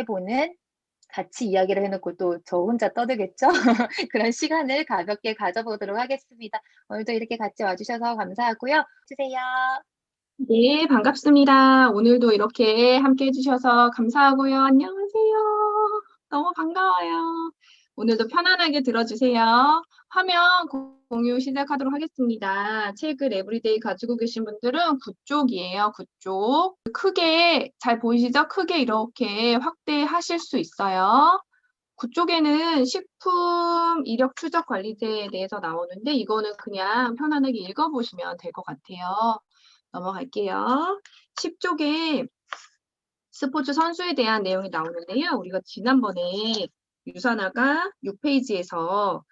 보는 같이 이야기를 해 놓고 또 저 혼자 떠들겠죠? 그런 시간을 가볍게 가져보도록 하겠습니다. 오늘도 이렇게 같이 와 주셔서 감사하고요. 주세요. 네, 반갑습니다. 오늘도 이렇게 함께 해주셔서 감사하고요. 안녕하세요. 너무 반가워요. 오늘도 편안하게 들어주세요. 화면 공유 시작하도록 하겠습니다. 책을 에브리데이 가지고 계신 분들은 9쪽이에요. 9쪽. 크게 잘 보이시죠? 크게 이렇게 확대하실 수 있어요. 9쪽에는 식품 이력 추적 관리제에 대해서 나오는데 이거는 그냥 편안하게 읽어보시면 될 것 같아요. 넘어갈게요. 10쪽에 스포츠 선수에 대한 내용이 나오는데요. 우리가 지난번에 유산화가 6페이지에서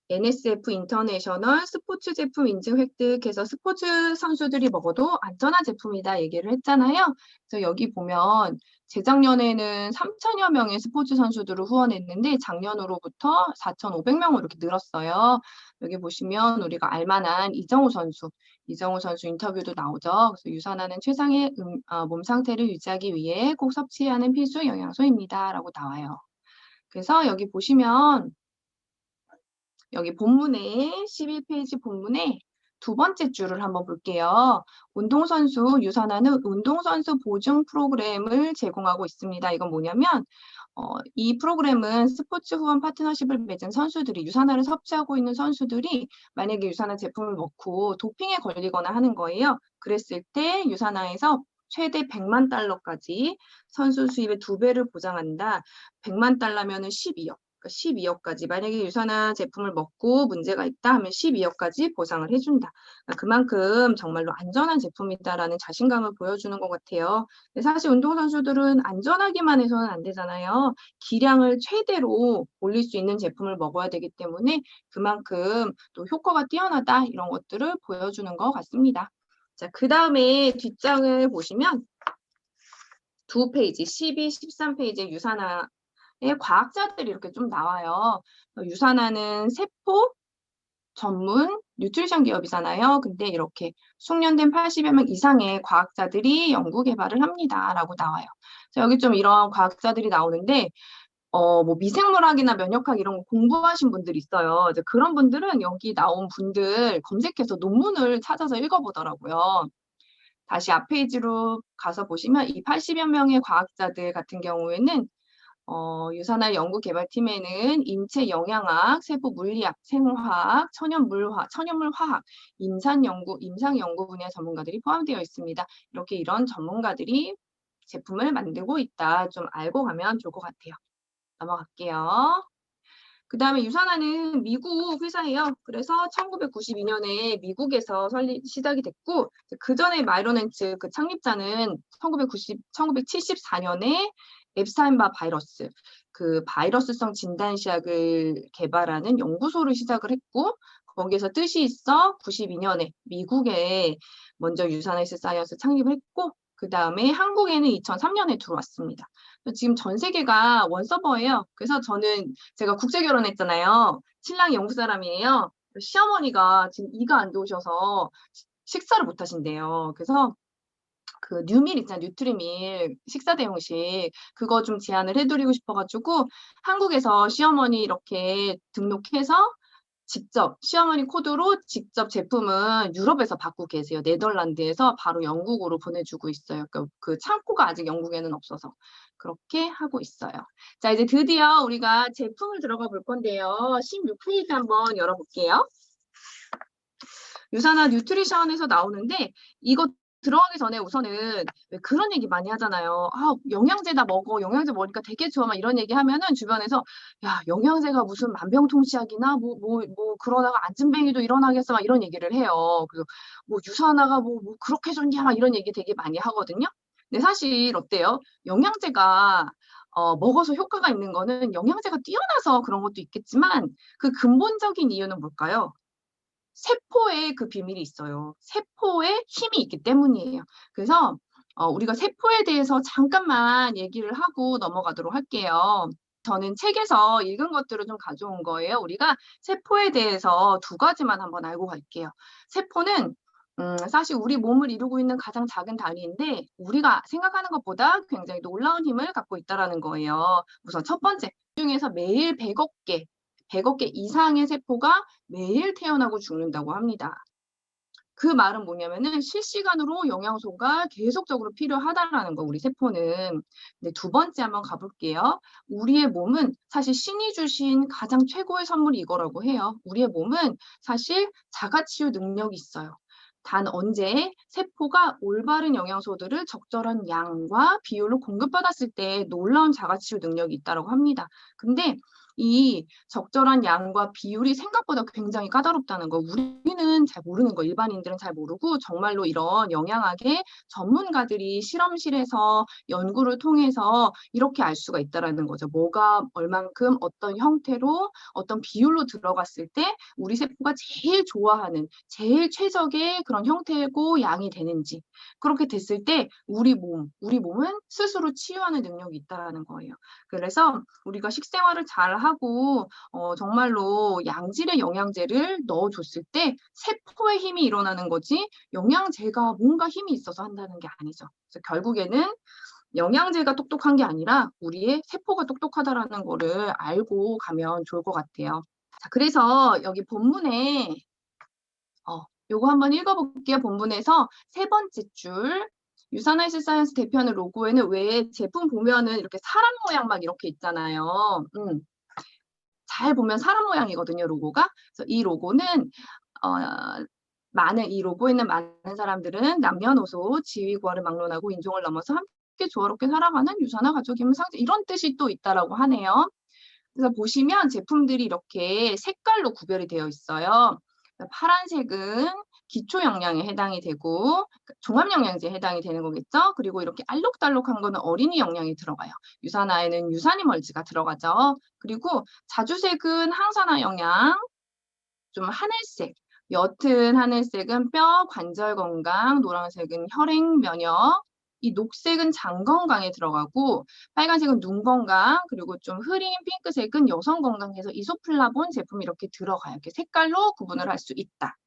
NSF 인터내셔널 스포츠 제품 인증 획득해서 스포츠 선수들이 먹어도 안전한 제품이다 얘기를 했잖아요. 그래서 여기 보면 재작년에는 3천여 명의 스포츠 선수들을 후원했는데 작년으로부터 4,500명으로 이렇게 늘었어요. 여기 보시면 우리가 알만한 이정우 선수 인터뷰도 나오죠. 그래서 유산화는 최상의 몸 상태를 유지하기 위해 꼭 섭취해야 하는 필수 영양소입니다. 라고 나와요. 그래서 여기 보시면 여기 본문에 11페이지 본문에 두 번째 줄을 한번 볼게요. 운동선수 유산화는 운동선수 보증 프로그램을 제공하고 있습니다. 이건 뭐냐면 이 프로그램은 스포츠 후원 파트너십을 맺은 선수들이 유산화를 섭취하고 있는 선수들이 만약에 유산화 제품을 먹고 도핑에 걸리거나 하는 거예요. 그랬을 때 유산화에서 최대 100만 달러까지 선수 수입의 2배를 보장한다. 100만 달러면은 12억. 12억까지 만약에 유산화 제품을 먹고 문제가 있다 하면 12억까지 보상을 해준다. 그만큼 정말로 안전한 제품이다라는 자신감을 보여주는 것 같아요. 근데 사실 운동선수들은 안전하기만 해서는 안 되잖아요. 기량을 최대로 올릴 수 있는 제품을 먹어야 되기 때문에 그만큼 또 효과가 뛰어나다 이런 것들을 보여주는 것 같습니다. 자, 그 다음에 뒷장을 보시면 두 페이지, 12, 13페이지에 유산화 과학자들이 이렇게 좀 나와요. 유산화는 세포 전문 뉴트리션 기업이잖아요. 근데 이렇게 숙련된 80여 명 이상의 과학자들이 연구 개발을 합니다라고 나와요. 여기 좀 이런 과학자들이 나오는데 뭐 미생물학이나 면역학 이런 거 공부하신 분들이 있어요. 이제 그런 분들은 여기 나온 분들 검색해서 논문을 찾아서 읽어보더라고요. 다시 앞 페이지로 가서 보시면 이 80여 명의 과학자들 같은 경우에는 유산화 연구개발팀에는 인체 영양학, 세부 물리학, 생화학, 천연물 화학, 임상 연구 분야 전문가들이 포함되어 있습니다. 이렇게 이런 전문가들이 제품을 만들고 있다. 좀 알고 가면 좋을 것 같아요. 넘어갈게요. 그 다음에 유산화는 미국 회사예요. 그래서 1992년에 미국에서 시작이 됐고 그 전에 마이로넨츠 그 창립자는 1974년에 앱스타인바 바이러스 그 바이러스성 진단시약을 개발하는 연구소를 시작을 했고 거기에서 뜻이 있어 92년에 미국에 먼저 유산헬스 사이언스 창립을 했고 그 다음에 한국에는 2003년에 들어왔습니다. 지금 전 세계가 원서버예요. 그래서 제가 국제 결혼했잖아요. 신랑이 영국 사람이에요. 시어머니가 지금 이가 안 좋으셔서 식사를 못 하신대요. 그래서 그 뉴밀 있잖아요. 뉴트리밀 식사 대용식 그거 좀 제안을 해드리고 싶어가지고 한국에서 시어머니 이렇게 등록해서 직접 시어머니 코드로 직접 제품은 유럽에서 받고 계세요. 네덜란드에서 바로 영국으로 보내주고 있어요. 그 창고가 아직 영국에는 없어서 그렇게 하고 있어요. 자, 이제 드디어 우리가 제품을 들어가 볼 건데요. 16페이지 한번 열어볼게요. 유산화 뉴트리션에서 나오는데 이거 들어가기 전에 우선은 왜 그런 얘기 많이 하잖아요. 아, 영양제다 먹어. 영양제 먹으니까 되게 좋아. 막 이런 얘기 하면은 주변에서 야, 영양제가 무슨 만병통치약이나 뭐 그러다가 안진뱅이도 일어나겠어. 막 이런 얘기를 해요. 그리고 뭐 유산화가 뭐 그렇게 좋냐. 막 이런 얘기 되게 많이 하거든요. 근데 사실 어때요? 영양제가 먹어서 효과가 있는 거는 영양제가 뛰어나서 그런 것도 있겠지만 그 근본적인 이유는 뭘까요? 세포에 그 비밀이 있어요. 세포에 힘이 있기 때문이에요. 그래서 우리가 세포에 대해서 잠깐만 얘기를 하고 넘어가도록 할게요. 저는 책에서 읽은 것들을 좀 가져온 거예요. 우리가 세포에 대해서 두 가지만 한번 알고 갈게요. 세포는 사실 우리 몸을 이루고 있는 가장 작은 다리인데 우리가 생각하는 것보다 굉장히 놀라운 힘을 갖고 있다라는 거예요. 우선 첫 번째, 중에서 매일 100억 개 이상의 세포가 매일 태어나고 죽는다고 합니다. 그 말은 뭐냐면은 실시간으로 영양소가 계속적으로 필요하다라는 거, 우리 세포는. 네, 두 번째 한번 가볼게요. 우리의 몸은 사실 신이 주신 가장 최고의 선물이 이거라고 해요. 우리의 몸은 사실 자가치유 능력이 있어요. 단 언제 세포가 올바른 영양소들을 적절한 양과 비율로 공급받았을 때 놀라운 자가치유 능력이 있다고 합니다. 근데 이 적절한 양과 비율이 생각보다 굉장히 까다롭다는 거, 우리는 잘 모르는 거, 일반인들은 잘 모르고 정말로 이런 영양학의 전문가들이 실험실에서 연구를 통해서 이렇게 알 수가 있다라는 거죠. 뭐가 얼만큼 어떤 형태로 어떤 비율로 들어갔을 때 우리 세포가 제일 좋아하는 제일 최적의 그런 형태고 양이 되는지, 그렇게 됐을 때 우리 몸은 스스로 치유하는 능력이 있다라는 거예요. 그래서 우리가 식생활을 잘 하고 정말로 양질의 영양제를 넣어줬을 때 세포의 힘이 일어나는 거지, 영양제가 뭔가 힘이 있어서 한다는 게 아니죠. 그래서 결국에는 영양제가 똑똑한 게 아니라 우리의 세포가 똑똑하다라는 거를 알고 가면 좋을 것 같아요. 자, 그래서 여기 본문에 요거 한번 읽어볼게요. 본문에서 세 번째 줄, 유산헬스 사이언스 대표하는 로고에는 왜 제품 보면은 이렇게 사람 모양 막 이렇게 있잖아요. 잘 보면 사람 모양이거든요, 로고가. 그래서 이 로고는 이 로고에 있는 많은 사람들은 남녀노소 지위고하를 막론하고 인종을 넘어서 함께 조화롭게 살아가는 유산화 가족임을 상징, 이런 뜻이 또 있다라고 하네요. 그래서 보시면 제품들이 이렇게 색깔로 구별이 되어 있어요. 파란색은 기초 영양에 해당이 되고 종합 영양제에 해당이 되는 거겠죠. 그리고 이렇게 알록달록한 거는 어린이 영양이 들어가요. 유산화에는 유산이멀지가 들어가죠. 그리고 자주색은 항산화 영양, 좀 하늘색, 옅은 하늘색은 뼈, 관절 건강, 노란색은 혈행, 면역, 이 녹색은 장 건강에 들어가고 빨간색은 눈 건강, 그리고 좀 흐린 핑크색은 여성 건강해서 이소플라본 제품이 이렇게 들어가요. 이렇게 색깔로 구분을 할 수 있다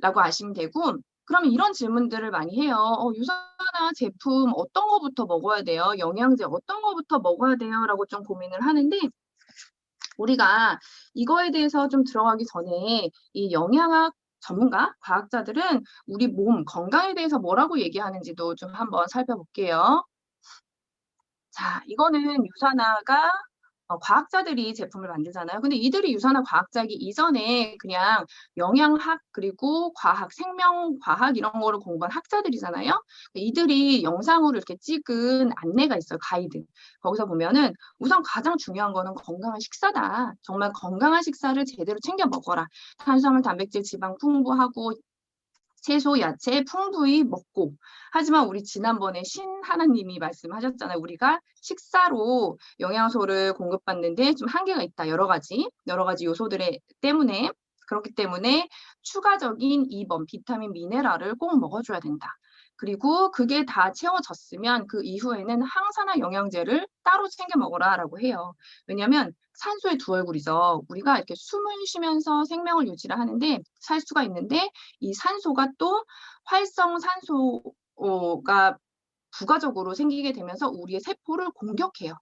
라고 아시면 되고, 그러면 이런 질문들을 많이 해요. 유산화 제품 어떤 거부터 먹어야 돼요? 영양제 어떤 거부터 먹어야 돼요? 라고 좀 고민을 하는데, 우리가 이거에 대해서 좀 들어가기 전에 이 영양학 전문가, 과학자들은 우리 몸 건강에 대해서 뭐라고 얘기하는지도 좀 한번 살펴볼게요. 자, 이거는 유산화가 과학자들이 제품을 만들잖아요. 근데 이들이 유산화 과학자이기 이전에 그냥 영양학, 그리고 과학, 생명과학 이런 거를 공부한 학자들이잖아요. 이들이 영상으로 이렇게 찍은 안내가 있어요. 가이드. 거기서 보면은 우선 가장 중요한 거는 건강한 식사다. 정말 건강한 식사를 제대로 챙겨 먹어라. 탄수화물, 단백질, 지방 풍부하고 채소, 야채 풍부히 먹고. 하지만 우리 지난번에 신하나님이 말씀하셨잖아요. 우리가 식사로 영양소를 공급받는데 좀 한계가 있다. 여러 가지 요소들 때문에. 그렇기 때문에 추가적인 이번 비타민, 미네랄을 꼭 먹어줘야 된다. 그리고 그게 다 채워졌으면 그 이후에는 항산화 영양제를 따로 챙겨 먹어라라고 해요. 왜냐하면 산소의 두 얼굴이죠. 우리가 이렇게 숨을 쉬면서 생명을 유지를 하는데 살 수가 있는데, 이 산소가 또 활성산소가 부가적으로 생기게 되면서 우리의 세포를 공격해요.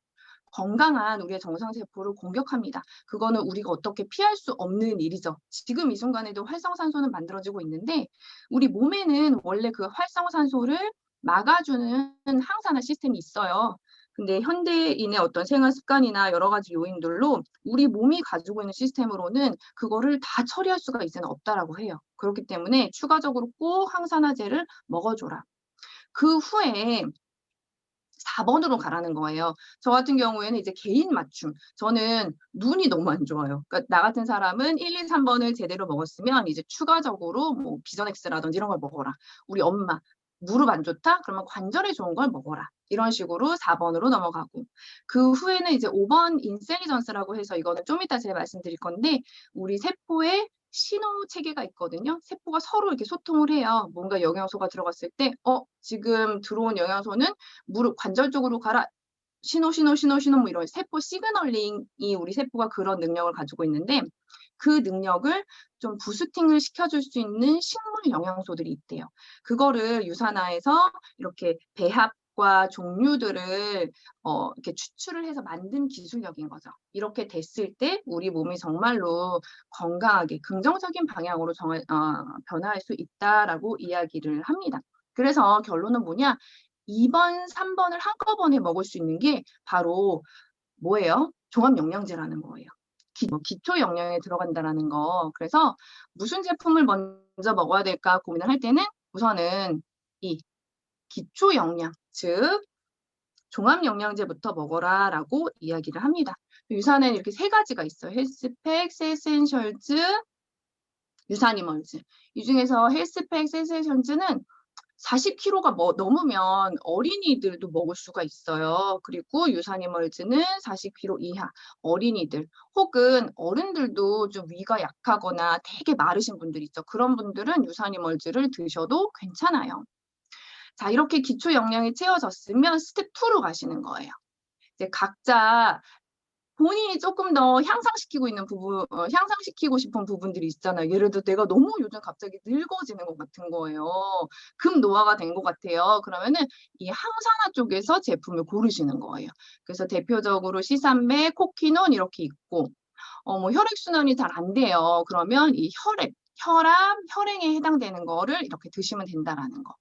건강한 우리의 정상세포를 공격합니다. 그거는 우리가 어떻게 피할 수 없는 일이죠. 지금 이 순간에도 활성산소는 만들어지고 있는데 우리 몸에는 원래 그 활성산소를 막아주는 항산화 시스템이 있어요. 근데 현대인의 어떤 생활 습관이나 여러 가지 요인들로 우리 몸이 가지고 있는 시스템으로는 그거를 다 처리할 수가 이제는 없다라고 해요. 그렇기 때문에 추가적으로 꼭 항산화제를 먹어줘라. 그 후에 4번으로 가라는 거예요. 저 같은 경우에는 이제 개인 맞춤. 저는 눈이 너무 안 좋아요. 그러니까 나 같은 사람은 1, 2, 3번을 제대로 먹었으면 이제 추가적으로 뭐 비전엑스라든지 이런 걸 먹어라. 우리 엄마 무릎 안 좋다? 그러면 관절에 좋은 걸 먹어라. 이런 식으로 4번으로 넘어가고. 그 후에는 이제 5번 인셀리전스라고 해서 이거는 좀 이따 제가 말씀드릴 건데, 우리 세포에 신호 체계가 있거든요. 세포가 서로 이렇게 소통을 해요. 뭔가 영양소가 들어갔을 때, 지금 들어온 영양소는 무릎 관절 쪽으로 가라. 신호 뭐 이런 세포 시그널링이 우리 세포가 그런 능력을 가지고 있는데, 그 능력을 좀 부스팅을 시켜줄 수 있는 식물 영양소들이 있대요. 그거를 유산화해서 이렇게 배합과 종류들을 이렇게 추출을 해서 만든 기술력인 거죠. 이렇게 됐을 때 우리 몸이 정말로 건강하게 긍정적인 방향으로 변화할 수 있다라고 이야기를 합니다. 그래서 결론은 뭐냐? 2번, 3번을 한꺼번에 먹을 수 있는 게 바로 뭐예요? 종합영양제라는 거예요. 기초 영양에 들어간다라는 거. 그래서 무슨 제품을 먼저 먹어야 될까 고민을 할 때는 우선은 이 기초 영양, 즉 종합영양제부터 먹어라라고 이야기를 합니다. 유산에는 이렇게 3가지가 있어요. 헬스팩, 세센셜즈, 유산이멀즈. 이 중에서 헬스팩, 세센셜즈는 40kg가 넘으면 어린이들도 먹을 수가 있어요. 그리고 유산이멀즈는 40kg 이하 어린이들 혹은 어른들도 좀 위가 약하거나 되게 마르신 분들 있죠. 그런 분들은 유산이멀즈를 드셔도 괜찮아요. 자, 이렇게 기초 영양이 채워졌으면 스텝 2로 가시는 거예요. 이제 각자 본인이 조금 더 향상시키고 싶은 부분들이 있잖아요. 예를 들어 내가 너무 요즘 갑자기 늙어지는 것 같은 거예요. 급노화가 된 것 같아요. 그러면은 이 항산화 쪽에서 제품을 고르시는 거예요. 그래서 대표적으로 시산메, 코키논 이렇게 있고, 뭐 혈액순환이 잘 안 돼요. 그러면 이 혈압, 혈행에 해당되는 거를 이렇게 드시면 된다라는 거.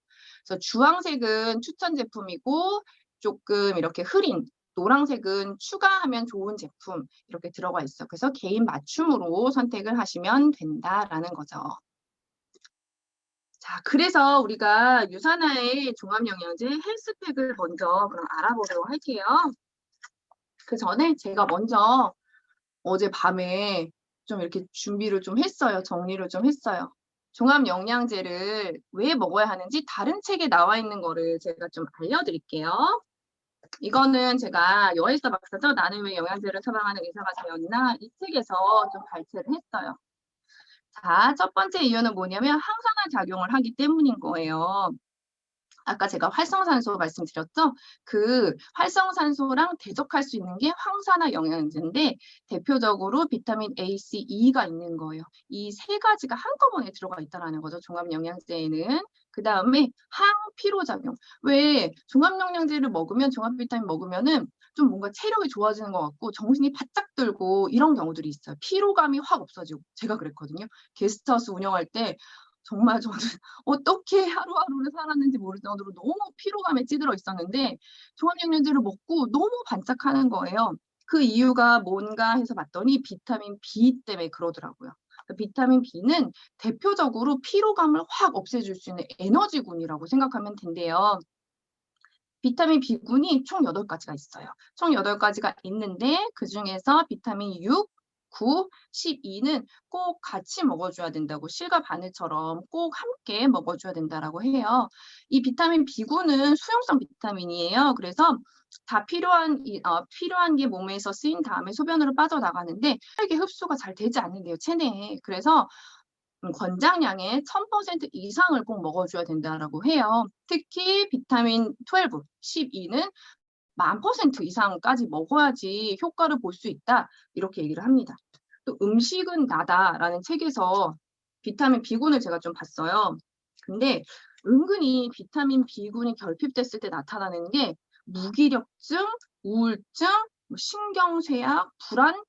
그래서 주황색은 추천 제품이고 조금 이렇게 흐린 노란색은 추가하면 좋은 제품 이렇게 들어가 있어. 그래서 개인 맞춤으로 선택을 하시면 된다라는 거죠. 자, 그래서 우리가 유산화의 종합영양제 헬스팩을 먼저 그럼 알아보도록 할게요. 그 전에 제가 먼저 어제 밤에 좀 이렇게 준비를 좀 했어요. 정리를 좀 했어요. 종합영양제를 왜 먹어야 하는지 다른 책에 나와 있는 거를 제가 좀 알려드릴게요. 이거는 제가 여의사 박사죠. 나는 왜 영양제를 처방하는 의사가 되었나? 이 책에서 좀 발췌를 했어요. 자, 첫 번째 이유는 뭐냐면 항산화 작용을 하기 때문인 거예요. 아까 제가 활성산소 말씀드렸죠? 그 활성산소랑 대적할 수 있는 게 항산화 영양제인데 대표적으로 비타민 A, C, E가 있는 거예요. 이 3가지가 한꺼번에 들어가 있다는 거죠. 종합영양제에는. 그 다음에 항피로작용. 왜 종합영양제를 먹으면 종합비타민 먹으면은 좀 뭔가 체력이 좋아지는 것 같고 정신이 바짝 들고 이런 경우들이 있어요. 피로감이 확 없어지고. 제가 그랬거든요. 게스트하우스 운영할 때 정말 저는 어떻게 하루하루를 살았는지 모를 정도로 너무 피로감에 찌들어 있었는데 종합영양제를 먹고 너무 반짝하는 거예요. 그 이유가 뭔가 해서 봤더니 비타민 B 때문에 그러더라고요. 비타민 B는 대표적으로 피로감을 확 없애줄 수 있는 에너지군이라고 생각하면 된대요. 비타민 B군이 총 8가지가 있어요. 총 8가지가 있는데 그중에서 비타민 6, 9, 12는 꼭 같이 먹어줘야 된다고 실과 바늘처럼 꼭 함께 먹어줘야 된다라고 해요. 이 비타민 B군은 수용성 비타민이에요. 그래서 다 필요한 게 몸에서 쓰인 다음에 소변으로 빠져나가는데 혈액에 흡수가 잘 되지 않는데요, 체내에. 그래서 권장량의 1000% 이상을 꼭 먹어줘야 된다라고 해요. 특히 비타민 12, 12는 10,000% 이상까지 먹어야지 효과를 볼 수 있다. 이렇게 얘기를 합니다. 또 음식은 나다라는 책에서 비타민 B군을 제가 좀 봤어요. 근데 은근히 비타민 B군이 결핍됐을 때 나타나는 게 무기력증, 우울증, 신경쇠약, 불안,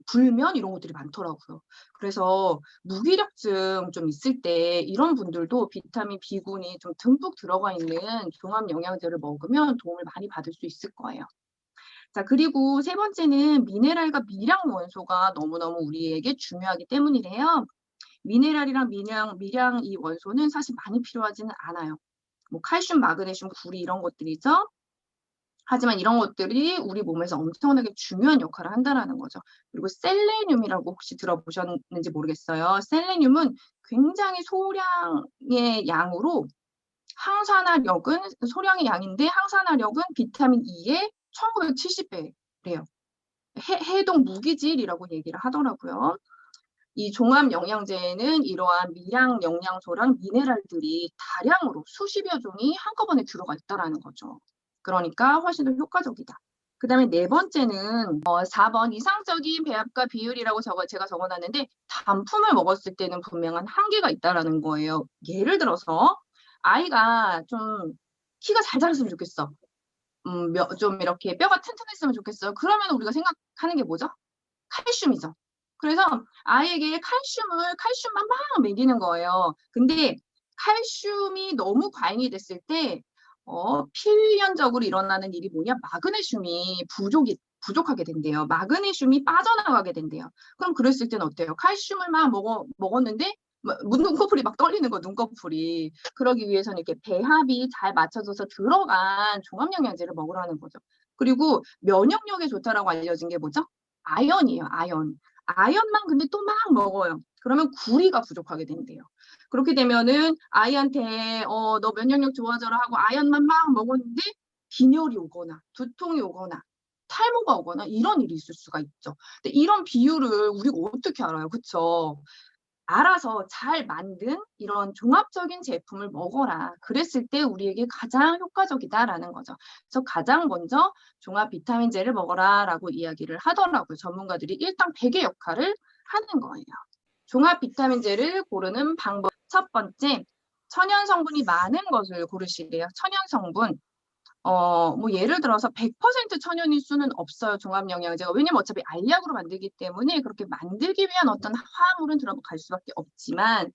불면 이런 것들이 많더라고요. 그래서 무기력증 좀 있을 때 이런 분들도 비타민 B군이 좀 듬뿍 들어가 있는 종합 영양제를 먹으면 도움을 많이 받을 수 있을 거예요. 자, 그리고 3번째는 미네랄과 미량 원소가 너무너무 우리에게 중요하기 때문이래요. 미네랄이랑 미량 이 원소는 사실 많이 필요하지는 않아요. 뭐 칼슘, 마그네슘, 구리 이런 것들이죠. 하지만 이런 것들이 우리 몸에서 엄청나게 중요한 역할을 한다는 거죠. 그리고 셀레늄이라고 혹시 들어보셨는지 모르겠어요. 셀레늄은 굉장히 소량의 양으로 소량의 양인데 항산화력은 비타민 E의 1970배래요. 해동 무기질이라고 얘기를 하더라고요. 이 종합 영양제에는 이러한 미량 영양소랑 미네랄들이 다량으로 수십여 종이 한꺼번에 들어가 있다는 거죠. 그러니까 훨씬 더 효과적이다. 그다음에 네 번째는 4번 이상적인 배합과 비율이라고 제가 적어놨는데 단품을 먹었을 때는 분명한 한계가 있다라는 거예요. 예를 들어서 아이가 좀 키가 잘 자랐으면 좋겠어. 좀 이렇게 뼈가 튼튼했으면 좋겠어요. 그러면 우리가 생각하는 게 뭐죠? 칼슘이죠. 그래서 아이에게 칼슘만 막 먹이는 거예요. 근데 칼슘이 너무 과잉이 됐을 때 필연적으로 일어나는 일이 뭐냐? 마그네슘이 부족하게 된대요. 마그네슘이 빠져나가게 된대요. 그럼 그랬을 때는 어때요? 칼슘을 막 먹었는데 눈꺼풀이 막 떨리는 거, 눈꺼풀이. 그러기 위해서는 이렇게 배합이 잘 맞춰져서 들어간 종합영양제를 먹으라는 거죠. 그리고 면역력에 좋다라고 알려진 게 뭐죠? 아연이에요, 아연. 아연만 근데 또 막 먹어요. 그러면 구리가 부족하게 된대요. 그렇게 되면은 아이한테 너 면역력 좋아져라 하고 아연만 막 먹었는데 빈혈이 오거나 두통이 오거나 탈모가 오거나 이런 일이 있을 수가 있죠. 근데 이런 비율을 우리가 어떻게 알아요? 그쵸? 알아서 잘 만든 이런 종합적인 제품을 먹어라. 그랬을 때 우리에게 가장 효과적이다라는 거죠. 그래서 가장 먼저 종합 비타민제를 먹어라라고 이야기를 하더라고요. 전문가들이 일당 100의 역할을 하는 거예요. 종합 비타민제를 고르는 방법. 첫 번째, 천연 성분이 많은 것을 고르시래요. 천연 성분. 뭐 예를 들어서 100% 천연일 수는 없어요. 종합영양제가. 왜냐면 어차피 알약으로 만들기 때문에 그렇게 만들기 위한 어떤 화합물은 들어갈 수밖에 없지만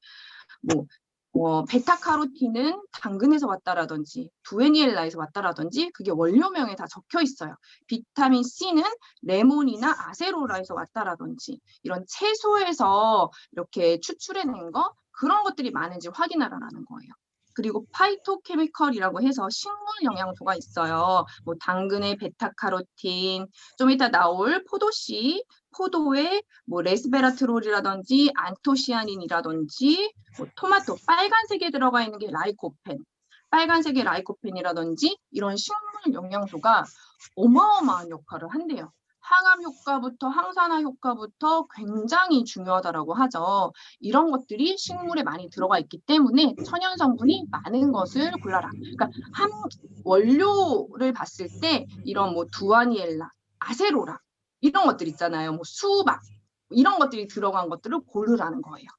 베타카로틴은 당근에서 왔다라든지 두에니엘라에서 왔다라든지 그게 원료명에 다 적혀 있어요. 비타민 C는 레몬이나 아세로라에서 왔다라든지 이런 채소에서 이렇게 추출해낸 거 그런 것들이 많은지 확인하라는 거예요. 그리고 파이토케미컬이라고 해서 식물 영양소가 있어요. 뭐 당근의 베타카로틴, 좀 이따 나올 포도씨, 포도에 뭐 레스베라트롤이라든지 안토시아닌이라든지 뭐 토마토 빨간색에 들어가 있는 게 라이코펜, 빨간색의 라이코펜이라든지 이런 식물 영양소가 어마어마한 역할을 한대요. 항암 효과부터 항산화 효과부터 굉장히 중요하다라고 하죠. 이런 것들이 식물에 많이 들어가 있기 때문에 천연 성분이 많은 것을 골라라. 그러니까 한 원료를 봤을 때 이런 뭐 두아니엘라, 아세로라 이런 것들 있잖아요. 뭐 수박 이런 것들이 들어간 것들을 고르라는 거예요.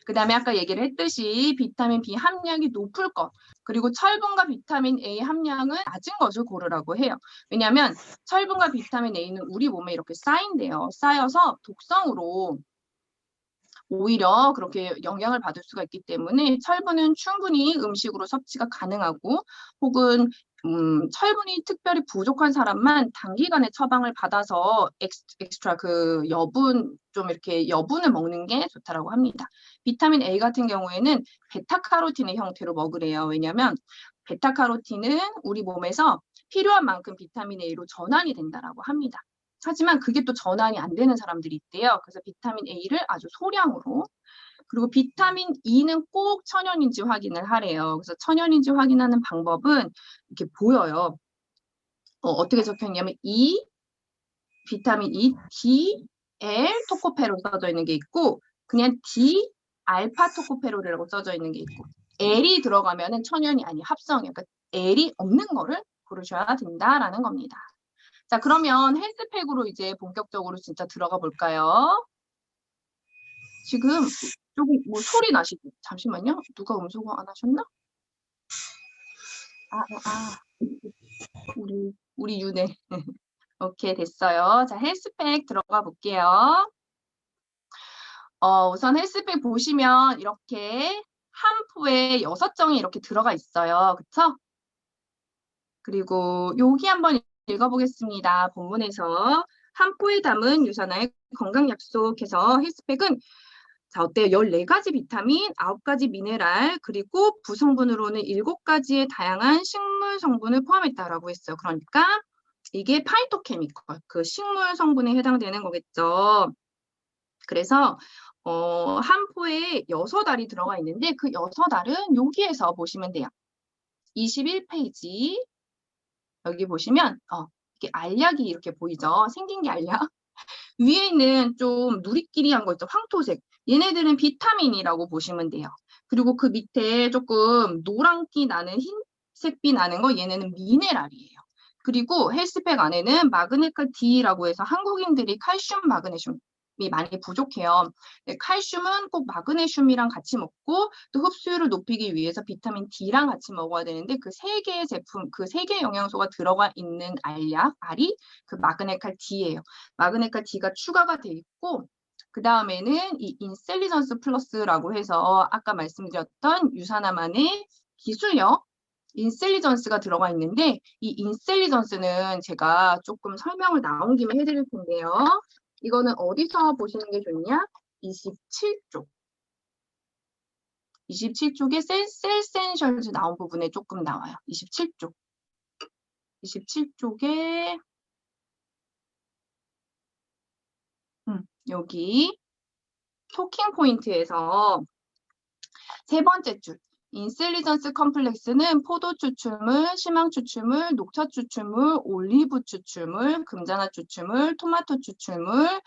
그 다음에 아까 얘기를 했듯이 비타민 B 함량이 높을 것 그리고 철분과 비타민 A 함량은 낮은 것을 고르라고 해요. 왜냐하면 철분과 비타민 A는 우리 몸에 이렇게 쌓인대요. 쌓여서 독성으로 오히려 그렇게 영향을 받을 수가 있기 때문에 철분은 충분히 음식으로 섭취가 가능하고 혹은 철분이 특별히 부족한 사람만 단기간에 처방을 받아서 엑스트라 그 여분 좀 이렇게 여분을 먹는 게 좋다라고 합니다. 비타민 A 같은 경우에는 베타카로틴의 형태로 먹으래요. 왜냐하면 베타카로틴은 우리 몸에서 필요한 만큼 비타민 A로 전환이 된다라고 합니다. 하지만 그게 또 전환이 안 되는 사람들이 있대요. 그래서 비타민 A를 아주 소량으로 그리고 비타민 E는 꼭 천연인지 확인을 하래요. 그래서 천연인지 확인하는 방법은 이렇게 보여요. 어떻게 적혀있냐면 E, 비타민 E, D, L, 토코페롤 써져 있는 게 있고 그냥 D, 알파 토코페롤이라고 써져 있는 게 있고 L이 들어가면은 천연이 아니 합성이에요. 그러니까 L이 없는 거를 고르셔야 된다라는 겁니다. 자, 그러면 헬스팩으로 이제 본격적으로 진짜 들어가 볼까요? 지금 조금 뭐 소리 나시죠? 잠시만요. 누가 음소거 안 하셨나? 우리 윤혜. 오케이, 됐어요. 자, 헬스팩 들어가 볼게요. 우선 헬스팩 보시면 이렇게 한 포에 6장이 이렇게 들어가 있어요. 그쵸? 그리고 여기 한번 읽어보겠습니다. 본문에서 한 포에 담은 유산화의 건강 약속해서 헬스팩은 자, 어때요? 14가지 비타민, 9가지 미네랄, 그리고 부성분으로는 7가지의 다양한 식물 성분을 포함했다라고 했어요. 그러니까 이게 파이토케미컬, 그 식물 성분에 해당되는 거겠죠. 그래서 한 포에 6알이 들어가 있는데 그 6알은 여기에서 보시면 돼요. 21페이지 여기 보시면 이렇게 알약이 이렇게 보이죠? 생긴 게 알약. 위에 있는 좀 누리끼리한 거 있죠? 황토색. 얘네들은 비타민이라고 보시면 돼요. 그리고 그 밑에 조금 노란기 나는 흰색빛 나는 거 얘네는 미네랄이에요. 그리고 헬스팩 안에는 마그네칼 D라고 해서 한국인들이 칼슘, 마그네슘이 많이 부족해요. 네, 칼슘은 꼭 마그네슘이랑 같이 먹고 또 흡수율을 높이기 위해서 비타민 D랑 같이 먹어야 되는데 그 세 개의 제품, 그 세 개의 영양소가 들어가 있는 알이 그 마그네칼 D예요. 마그네칼 D가 추가가 돼 있고 그 다음에는 이 인셀리전스 플러스라고 해서 아까 말씀드렸던 유산화만의 기술력 인셀리전스가 들어가 있는데 이 인셀리전스는 제가 조금 설명을 나온 김에 해드릴 텐데요. 이거는 어디서 보시는 게 좋냐? 27쪽. 27쪽에 셀센셜즈 나온 부분에 조금 나와요. 27쪽. 27쪽에 여기 토킹 포인트에서 세 번째 줄 인셀리전스 컴플렉스는 포도 추출물, 시망 추출물, 녹차 추출물, 올리브 추출물, 금자나 추출물, 토마토 추출물,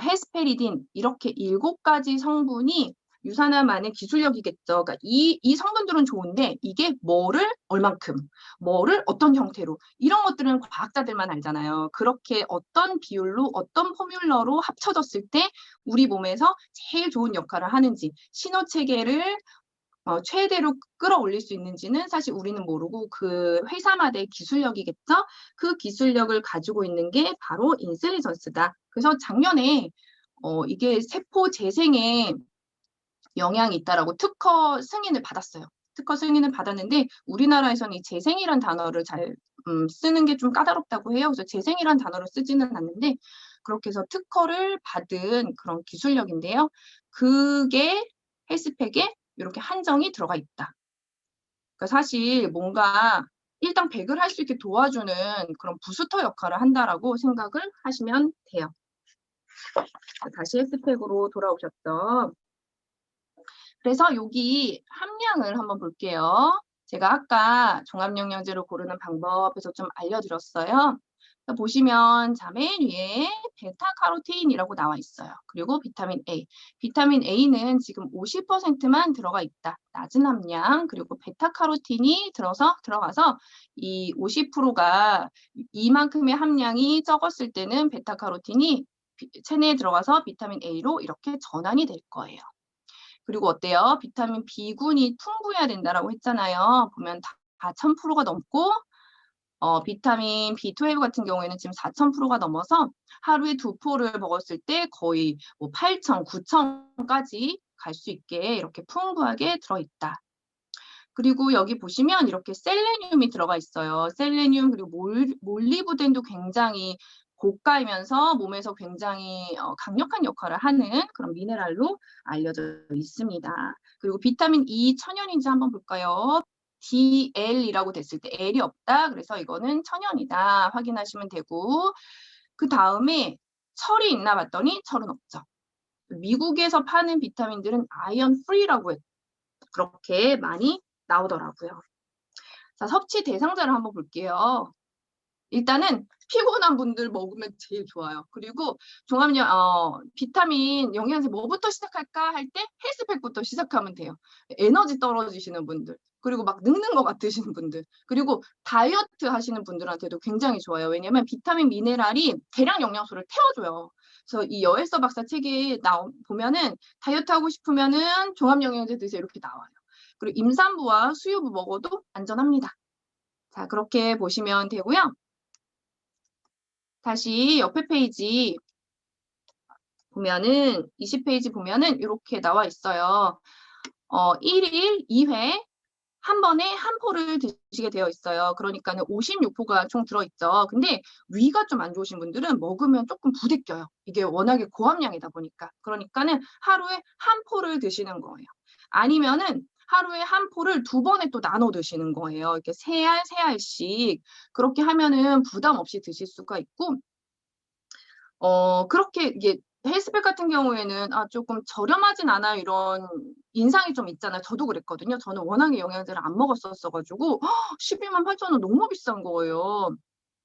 헤스페리딘 이렇게 7가지 성분이 유산화만의 기술력이겠죠. 그러니까 이 성분들은 좋은데 이게 뭐를 얼만큼, 뭐를 어떤 형태로 이런 것들은 과학자들만 알잖아요. 그렇게 어떤 비율로 어떤 포뮬러로 합쳐졌을 때 우리 몸에서 제일 좋은 역할을 하는지 신호체계를 최대로 끌어올릴 수 있는지는 사실 우리는 모르고 그 회사마다의 기술력이겠죠. 그 기술력을 가지고 있는 게 바로 인셀리전스다. 그래서 작년에 이게 세포 재생에 영향이 있다라고 특허 승인을 받았어요. 특허 승인을 받았는데 우리나라에서는 이 재생이란 단어를 잘 쓰는 게 좀 까다롭다고 해요. 그래서 재생이란 단어를 쓰지는 않는데 그렇게 해서 특허를 받은 그런 기술력인데요. 그게 헬스팩에 이렇게 한정이 들어가 있다. 그러니까 사실 뭔가 일당백을 할 수 있게 도와주는 그런 부스터 역할을 한다라고 생각을 하시면 돼요. 다시 헬스팩으로 돌아오셨죠. 그래서 여기 함량을 한번 볼게요. 제가 아까 종합영양제를 고르는 방법에서 좀 알려드렸어요. 보시면 자, 맨 위에 베타카로틴이라고 나와 있어요. 그리고 비타민 A. 비타민 A는 지금 50%만 들어가 있다. 낮은 함량. 그리고 베타카로틴이 들어가서 이 50%가 이만큼의 함량이 적었을 때는 베타카로틴이 체내에 들어가서 비타민 A로 이렇게 전환이 될 거예요. 그리고 어때요? 비타민 B군이 풍부해야 된다라고 했잖아요. 보면 다 1000%가 넘고 비타민 B12 같은 경우에는 지금 4000%가 넘어서 하루에 2포를 먹었을 때 거의 뭐 8000, 9000까지 갈 수 있게 이렇게 풍부하게 들어있다. 그리고 여기 보시면 이렇게 셀레늄이 들어가 있어요. 셀레늄 그리고 몰리브덴도 굉장히 고가이면서 몸에서 굉장히 강력한 역할을 하는 그런 미네랄로 알려져 있습니다. 그리고 비타민 E 천연인지 한번 볼까요? DL이라고 됐을 때 L이 없다. 그래서 이거는 천연이다. 확인하시면 되고 그 다음에 철이 있나 봤더니 철은 없죠. 미국에서 파는 비타민들은 아이언 프리라고 그렇게 많이 나오더라고요. 자, 섭취 대상자를 한번 볼게요. 일단은 피곤한 분들 먹으면 제일 좋아요. 그리고 비타민 영양제 뭐부터 시작할까 할 때 헬스팩부터 시작하면 돼요. 에너지 떨어지시는 분들, 그리고 막 늙는 것 같으시는 분들, 그리고 다이어트 하시는 분들한테도 굉장히 좋아요. 왜냐면 비타민 미네랄이 대량 영양소를 태워줘요. 그래서 이 여혜서 박사 책에 보면은 다이어트 하고 싶으면은 종합영양제 드세요 이렇게 나와요. 그리고 임산부와 수유부 먹어도 안전합니다. 자, 그렇게 보시면 되고요. 다시 옆에 페이지 보면은 20페이지 보면은 이렇게 나와 있어요. 1일 2회 한 번에 한 포를 드시게 되어 있어요. 그러니까는 56포가 총 들어있죠. 근데 위가 좀 안 좋으신 분들은 먹으면 조금 부대껴요. 이게 워낙에 고함량이다 보니까. 그러니까는 하루에 한 포를 드시는 거예요. 아니면은 하루에 한 포를 2번에 또 나눠 드시는 거예요. 이렇게 3알 그렇게 하면은 부담 없이 드실 수가 있고 그렇게 이게 헬스팩 같은 경우에는 조금 저렴하진 않아 이런 인상이 좀 있잖아요. 저도 그랬거든요. 저는 워낙에 영양제를 안 먹었었어가지고 128,000원 너무 비싼 거예요.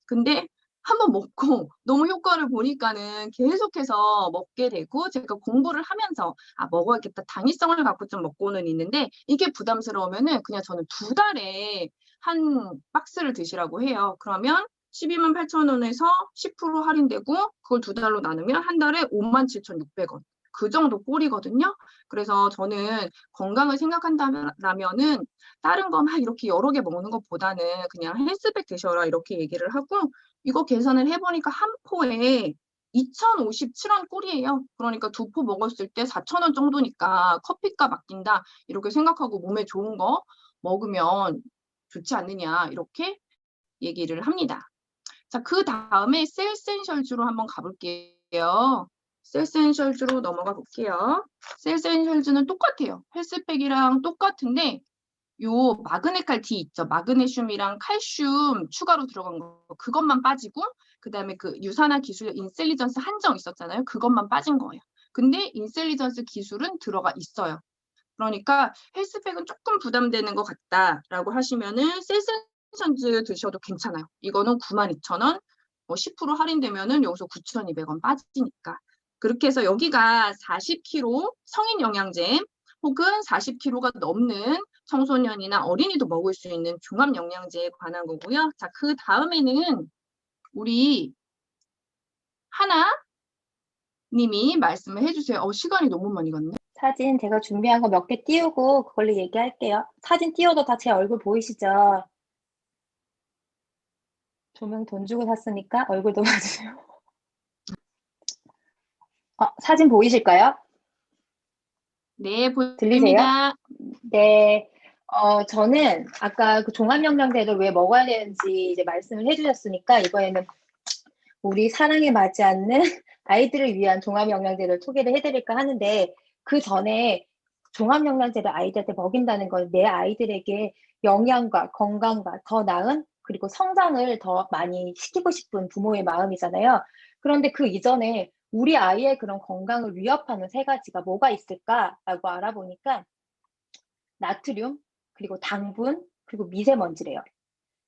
근데 한번 먹고 너무 효과를 보니까는 계속해서 먹게 되고 제가 공부를 하면서 먹어야겠다 당위성을 갖고 좀 먹고는 있는데 이게 부담스러우면은 그냥 저는 2달에 한 박스를 드시라고 해요. 그러면 128,000원에서 10% 할인되고 그걸 2달로 나누면 한 달에 57,600원. 그 정도 꼴이거든요. 그래서 저는 건강을 생각한다면은 다른 거 막 이렇게 여러 개 먹는 것보다는 그냥 헬스백 드셔라 이렇게 얘기를 하고 이거 계산을 해보니까 한 포에 2,057원 꼴이에요. 그러니까 2포 먹었을 때 4,000원 정도니까 커피값 아낀다 이렇게 생각하고 몸에 좋은 거 먹으면 좋지 않느냐 이렇게 얘기를 합니다. 자, 그 다음에 셀센셜즈로 한번 가볼게요. 셀센셜즈로 넘어가 볼게요. 셀센셜즈는 똑같아요. 헬스백이랑 똑같은데 요 마그네칼 D 있죠. 마그네슘이랑 칼슘 추가로 들어간 거 그것만 빠지고 그다음에 그 유산화 기술 인셀리전스 한정 있었잖아요. 그것만 빠진 거예요. 근데 인셀리전스 기술은 들어가 있어요. 그러니까 헬스백은 조금 부담되는 것 같다라고 하시면은 셀센션즈 드셔도 괜찮아요. 이거는 92,000원, 10% 할인되면은 여기서 9,200원 빠지니까. 그렇게 해서 여기가 40kg 성인 영양제 혹은 40kg가 넘는 청소년이나 어린이도 먹을 수 있는 종합 영양제에 관한 거고요. 자, 그 다음에는 우리 하나 님이 말씀을 해주세요. 시간이 너무 많이 갔네. 사진 제가 준비한 거 몇 개 띄우고 그걸로 얘기할게요. 사진 띄워도 다 제 얼굴 보이시죠? 조명 돈 주고 샀으니까 얼굴도 봐주세요. 사진 보이실까요? 네, 들리세요? 보입니다. 네. 저는 아까 그 종합영양제를 왜 먹어야 되는지 이제 말씀을 해주셨으니까 이번에는 우리 사랑에 맞지 않는 아이들을 위한 종합영양제를 소개를 해드릴까 하는데 그 전에 종합영양제를 아이들한테 먹인다는 건 내 아이들에게 영양과 건강과 더 나은 그리고 성장을 더 많이 시키고 싶은 부모의 마음이잖아요. 그런데 그 이전에 우리 아이의 그런 건강을 위협하는 3가지가 뭐가 있을까라고 알아보니까 나트륨, 그리고 당분, 그리고 미세먼지래요.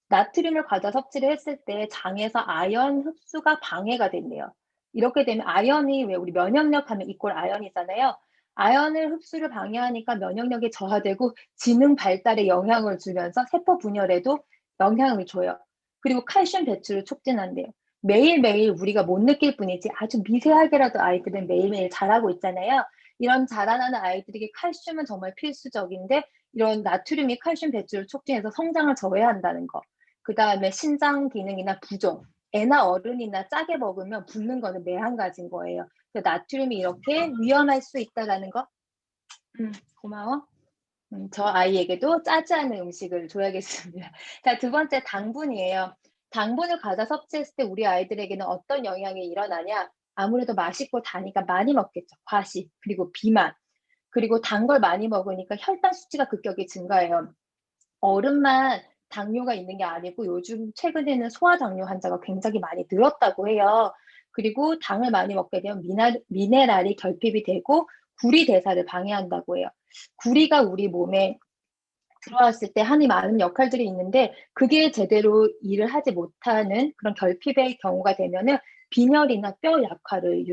나트륨을 과다 섭취를 했을 때 장에서 아연 흡수가 방해가 된대요. 이렇게 되면 아연이 왜 우리 면역력 하면 이꼴 아연이잖아요. 아연을 흡수를 방해하니까 면역력이 저하되고 지능 발달에 영향을 주면서 세포 분열에도 영향을 줘요. 그리고 칼슘 배출을 촉진한대요. 매일매일 우리가 못 느낄 뿐이지 아주 미세하게라도 아이들은 매일매일 자라고 있잖아요. 이런 자라나는 아이들에게 칼슘은 정말 필수적인데 이런 나트륨이 칼슘 배출을 촉진해서 성장을 저해야 한다는 거. 그다음에 신장 기능이나 부종, 애나 어른이나 짜게 먹으면 붓는 거는 매한가지인 거예요. 나트륨이 이렇게 위험할 수 있다라는 거. 고마워. 저 아이에게도 짜지 않은 음식을 줘야겠습니다. 자, 2번째 당분이에요. 당분을 과다 섭취했을 때 우리 아이들에게는 어떤 영향이 일어나냐? 아무래도 맛있고 다니까 많이 먹겠죠. 과식, 그리고 비만, 그리고 단 걸 많이 먹으니까 혈당 수치가 급격히 증가해요. 어른만 당뇨가 있는 게 아니고 요즘 최근에는 소아당뇨 환자가 굉장히 많이 늘었다고 해요. 그리고 당을 많이 먹게 되면 미네랄이 결핍이 되고 구리 대사를 방해한다고 해요. 구리가 우리 몸에 들어왔을 때 하는 많은 역할들이 있는데 그게 제대로 일을 하지 못하는 그런 결핍의 경우가 되면은 빈혈이나 뼈 약화를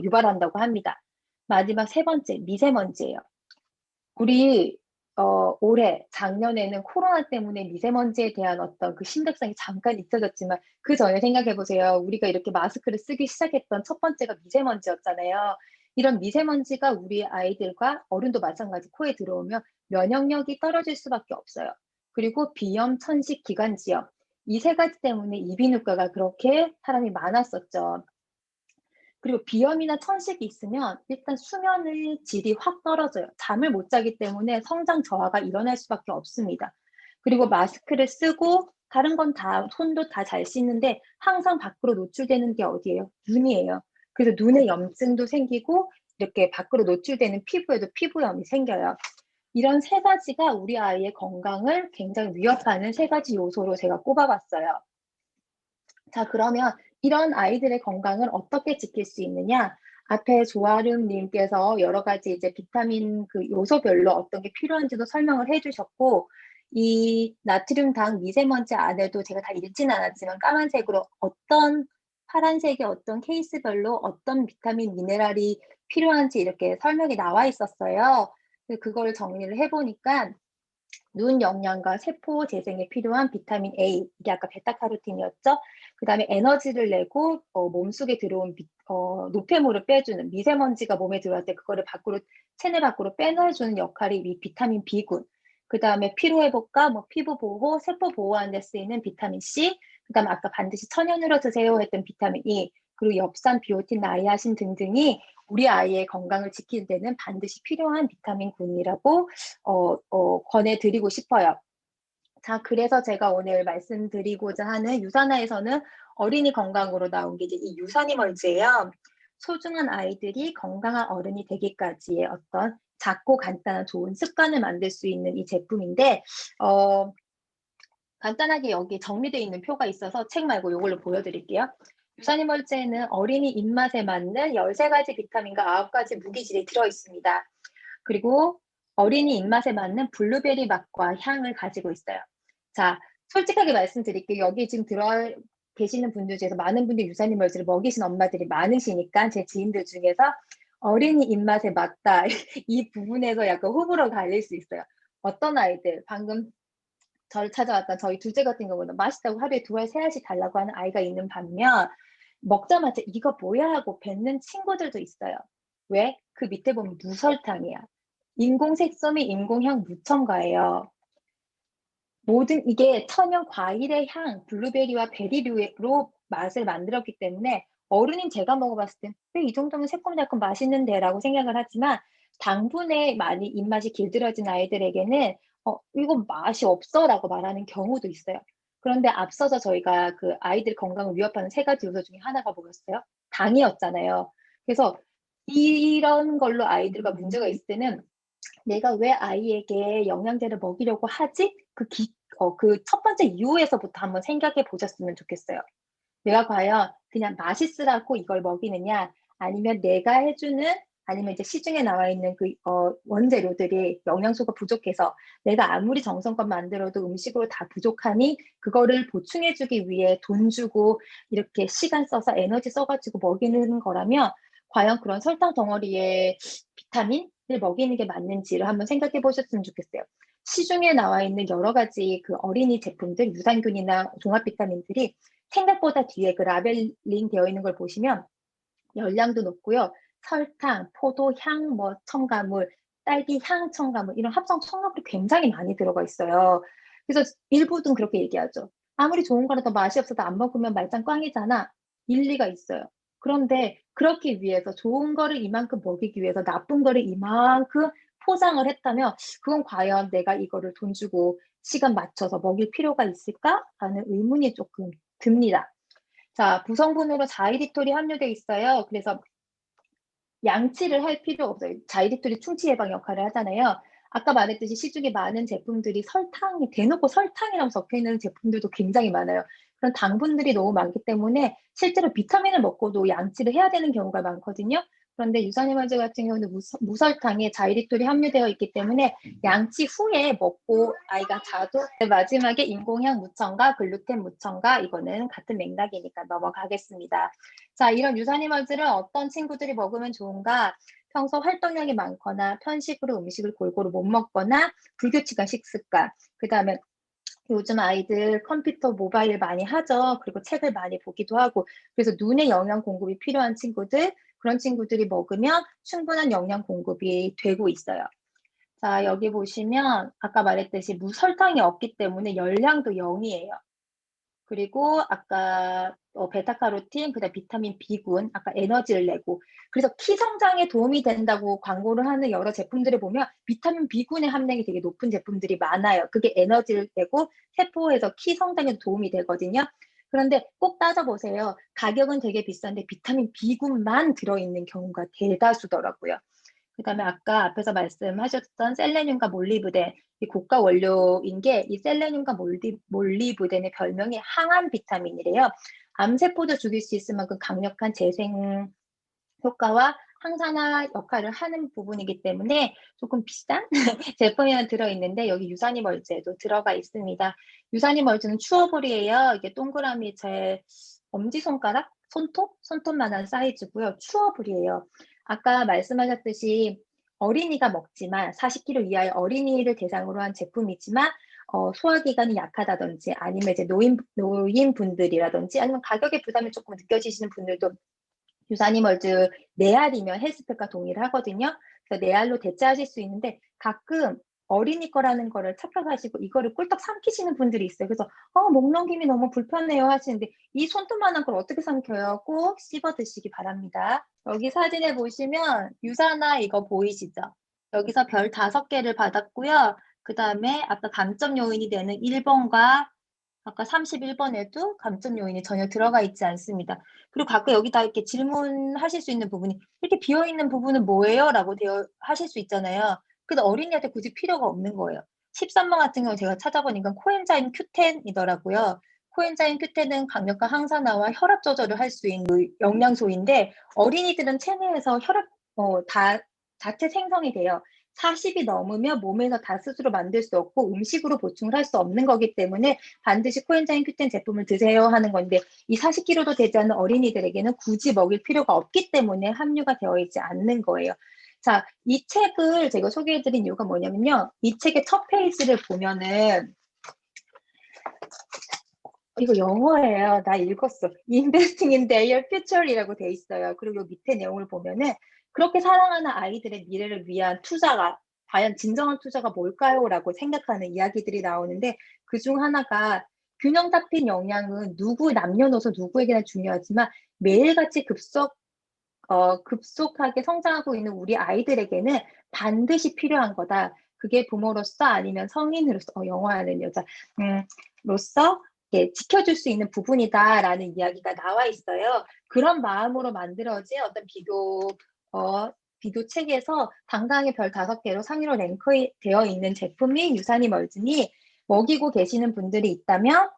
유발한다고 합니다. 마지막 3번째, 미세먼지예요. 우리 올해 작년에는 코로나 때문에 미세먼지에 대한 어떤 그 심각성이 잠깐 잊혀졌지만 그 전에 생각해 보세요. 우리가 이렇게 마스크를 쓰기 시작했던 첫 번째가 미세먼지였잖아요. 이런 미세먼지가 우리 아이들과 어른도 마찬가지 코에 들어오면 면역력이 떨어질 수밖에 없어요. 그리고 비염, 천식, 기관지염 이 3가지 때문에 이비인후과가 그렇게 사람이 많았었죠. 그리고 비염이나 천식이 있으면 일단 수면의 질이 확 떨어져요. 잠을 못 자기 때문에 성장 저하가 일어날 수밖에 없습니다. 그리고 마스크를 쓰고 다른 건 다 손도 다 잘 씻는데 항상 밖으로 노출되는 게 어디예요? 눈이에요. 그래서 눈에 염증도 생기고 이렇게 밖으로 노출되는 피부에도 피부염이 생겨요. 이런 3가지가 우리 아이의 건강을 굉장히 위협하는 3가지 요소로 제가 꼽아봤어요. 자, 그러면 이런 아이들의 건강을 어떻게 지킬 수 있느냐? 앞에 조아름 님께서 여러 가지 이제 비타민 그 요소별로 어떤 게 필요한지도 설명을 해 주셨고 이 나트륨당 미세먼지 안에도 제가 다 읽지는 않았지만 까만색으로 어떤 파란색의 어떤 케이스별로 어떤 비타민, 미네랄이 필요한지 이렇게 설명이 나와 있었어요. 그걸 정리를 해보니까 눈 영양과 세포 재생에 필요한 비타민 A, 이게 아까 베타카로틴이었죠. 그 다음에 에너지를 내고 몸속에 들어온 노폐물을 빼주는, 미세먼지가 몸에 들어갈 때 그거를 밖으로, 체내 밖으로 빼내주는 역할이 이 비타민 B군. 그 다음에 피로회복과 피부 보호, 세포 보호하는 데 쓰이는 비타민 C, 그 다음에 아까 반드시 천연으로 드세요 했던 비타민 E, 그리고 엽산, 비오틴, 나이아신 등등이 우리 아이의 건강을 지키는 데는 반드시 필요한 비타민군이라고 권해드리고 싶어요. 자, 그래서 제가 오늘 말씀드리고자 하는 유산화에서는 어린이 건강으로 나온 게 이제 이 유산이멀즈예요. 소중한 아이들이 건강한 어른이 되기까지의 어떤 작고 간단한 좋은 습관을 만들 수 있는 이 제품인데, 간단하게 여기 정리되어 있는 표가 있어서 책 말고 이걸로 보여드릴게요. 유산이멀즈에는 어린이 입맛에 맞는 13가지 비타민과 9가지 무기질이 들어있습니다. 그리고 어린이 입맛에 맞는 블루베리 맛과 향을 가지고 있어요. 자, 솔직하게 말씀드릴게요. 여기 지금 들어 계시는 분들 중에서 많은 분들이 유산이멀즈를 먹이신 엄마들이 많으시니까 제 지인들 중에서 어린이 입맛에 맞다 이 부분에서 약간 호불호 갈릴 수 있어요. 어떤 아이들, 방금 저를 찾아왔던 저희 둘째 같은 경우는 맛있다고 하루에 2알, 3알씩 달라고 하는 아이가 있는 반면 먹자마자 이거 뭐야 하고 뱉는 친구들도 있어요. 왜? 그 밑에 보면 무설탕이야. 인공 색소 및 인공향 무첨가예요. 모든 이게 천연 과일의 향, 블루베리와 베리류로 맛을 만들었기 때문에 어른인 제가 먹어봤을 때 왜 이 정도면 새콤달콤 맛있는데 라고 생각을 하지만 당분에 많이 입맛이 길들여진 아이들에게는 이거 맛이 없어 라고 말하는 경우도 있어요. 그런데 앞서서 저희가 그 아이들 건강을 위협하는 3가지 요소 중에 하나가 뭐였어요? 당이었잖아요. 그래서 이런 걸로 아이들과 문제가 있을 때는 내가 왜 아이에게 영양제를 먹이려고 하지? 그 첫 번째 이유에서부터 한번 생각해 보셨으면 좋겠어요. 내가 과연 그냥 맛있으라고 이걸 먹이느냐, 아니면 내가 해주는, 아니면 이제 시중에 나와 있는 원재료들이 영양소가 부족해서 내가 아무리 정성껏 만들어도 음식으로 다 부족하니 그거를 보충해주기 위해 돈 주고 이렇게 시간 써서 에너지 써가지고 먹이는 거라면 과연 그런 설탕 덩어리에 비타민을 먹이는 게 맞는지를 한번 생각해 보셨으면 좋겠어요. 시중에 나와 있는 여러 가지 그 어린이 제품들, 유산균이나 종합 비타민들이 생각보다 뒤에 그 라벨링 되어 있는 걸 보시면 열량도 높고요. 설탕, 포도 향, 첨가물, 딸기 향 첨가물 이런 합성 첨가물이 굉장히 많이 들어가 있어요. 그래서 일부는 그렇게 얘기하죠. 아무리 좋은 거라도 맛이 없어서 안 먹으면 말짱 꽝이잖아. 일리가 있어요. 그런데 그렇기 위해서 좋은 거를 이만큼 먹이기 위해서 나쁜 거를 이만큼 포장을 했다면 그건 과연 내가 이거를 돈 주고 시간 맞춰서 먹일 필요가 있을까? 하는 의문이 조금 듭니다. 자, 구성분으로 자이리톨이 함유되어 있어요. 그래서 양치를 할 필요 없어요. 자이리톨이 충치 예방 역할을 하잖아요. 아까 말했듯이 시중에 많은 제품들이 대놓고 설탕이라고 적혀 있는 제품들도 굉장히 많아요. 그런 당분들이 너무 많기 때문에 실제로 비타민을 먹고도 양치를 해야 되는 경우가 많거든요. 그런데 유산이멀즈 같은 경우는 무설탕에 자이리톨이 함유되어 있기 때문에 양치 후에 먹고 아이가 자도 마지막에 인공향 무첨가, 글루텐 무첨가 이거는 같은 맥락이니까 넘어가겠습니다. 자, 이런 유산이멀즈를 어떤 친구들이 먹으면 좋은가? 평소 활동량이 많거나 편식으로 음식을 골고루 못 먹거나 불규칙한 식습관, 그 다음에 요즘 아이들 컴퓨터, 모바일 많이 하죠. 그리고 책을 많이 보기도 하고. 그래서 눈에 영양 공급이 필요한 친구들, 그런 친구들이 먹으면 충분한 영양 공급이 되고 있어요. 자, 여기 보시면 아까 말했듯이 무설탕이 없기 때문에 열량도 0이에요. 그리고 아까 베타카로틴, 그다음 비타민 B군, 아까 에너지를 내고 그래서 키 성장에 도움이 된다고 광고를 하는 여러 제품들을 보면 비타민 B군의 함량이 되게 높은 제품들이 많아요. 그게 에너지를 내고 세포에서 키 성장에 도움이 되거든요. 그런데 꼭 따져보세요. 가격은 되게 비싼데 비타민 B군만 들어있는 경우가 대다수더라고요. 그다음에 아까 앞에서 말씀하셨던 셀레늄과 몰리브덴, 이 고가 원료인 게 이 셀레늄과 몰리브덴의 별명이 항암 비타민이래요. 암세포도 죽일 수 있을 만큼 강력한 재생 효과와 항산화 역할을 하는 부분이기 때문에 조금 비싼 제품이 들어있는데 여기 유산이멀즈에도 들어가 있습니다. 유산이멀즈는 추어볼이에요. 이게 동그라미 제 엄지손가락? 손톱만한 사이즈고요. 추어볼이에요. 아까 말씀하셨듯이 어린이가 먹지만 40kg 이하의 어린이를 대상으로 한 제품이지만 소화기관이 약하다든지 아니면 이제 노인분들이라든지 아니면 가격의 부담이 조금 느껴지시는 분들도 유산이멀즈 네알이면 헬스팩과 동의를 하거든요. 그래서 네알로 대체하실 수 있는데 가끔 어린이 거라는 거를 착각하시고 이거를 꿀떡 삼키시는 분들이 있어요. 그래서 목 넘김이 너무 불편해요 하시는데 이 손톱만한 걸 어떻게 삼켜요? 꼭 씹어 드시기 바랍니다. 여기 사진에 보시면 유산화 이거 보이시죠? 여기서 별 5개를 받았고요. 그 다음에 아까 감점 요인이 되는 1번과 아까 31번에도 감점 요인이 전혀 들어가 있지 않습니다. 그리고 가끔 여기다 이렇게 질문하실 수 있는 부분이 이렇게 비어있는 부분은 뭐예요? 라고 하실 수 있잖아요. 근데 어린이한테 굳이 필요가 없는 거예요. 13번 같은 경우 제가 찾아보니까 코엔자임 Q10이더라고요. 코엔자임 Q10은 강력한 항산화와 혈압 조절을 할 수 있는 영양소인데 어린이들은 체내에서 혈압 자체 생성이 돼요. 40이 넘으면 몸에서 다 스스로 만들 수 없고 음식으로 보충을 할 수 없는 거기 때문에 반드시 코엔자임 Q10 제품을 드세요 하는 건데 이 40kg도 되지 않는 어린이들에게는 굳이 먹일 필요가 없기 때문에 함유가 되어 있지 않는 거예요. 자, 이 책을 제가 소개해드린 이유가 뭐냐면요. 이 책의 첫 페이지를 보면은 이거 영어예요. 나 읽었어. Investing in their future이라고 돼 있어요. 그리고 밑에 내용을 보면은 그렇게 사랑하는 아이들의 미래를 위한 투자가 과연 진정한 투자가 뭘까요? 라고 생각하는 이야기들이 나오는데 그중 하나가 균형 잡힌 영양은 남녀노소 누구에게나 중요하지만 매일같이 급속하게 성장하고 있는 우리 아이들에게는 반드시 필요한 거다. 그게 부모로서 아니면 성인으로서 영어하는 여자 로서 지켜줄 수 있는 부분이다라는 이야기가 나와 있어요. 그런 마음으로 만들어진 어떤 비교 책에서 당당하게 별 5개로 상위로 랭크되어 있는 제품이 유산이멀즈니 먹이고 계시는 분들이 있다면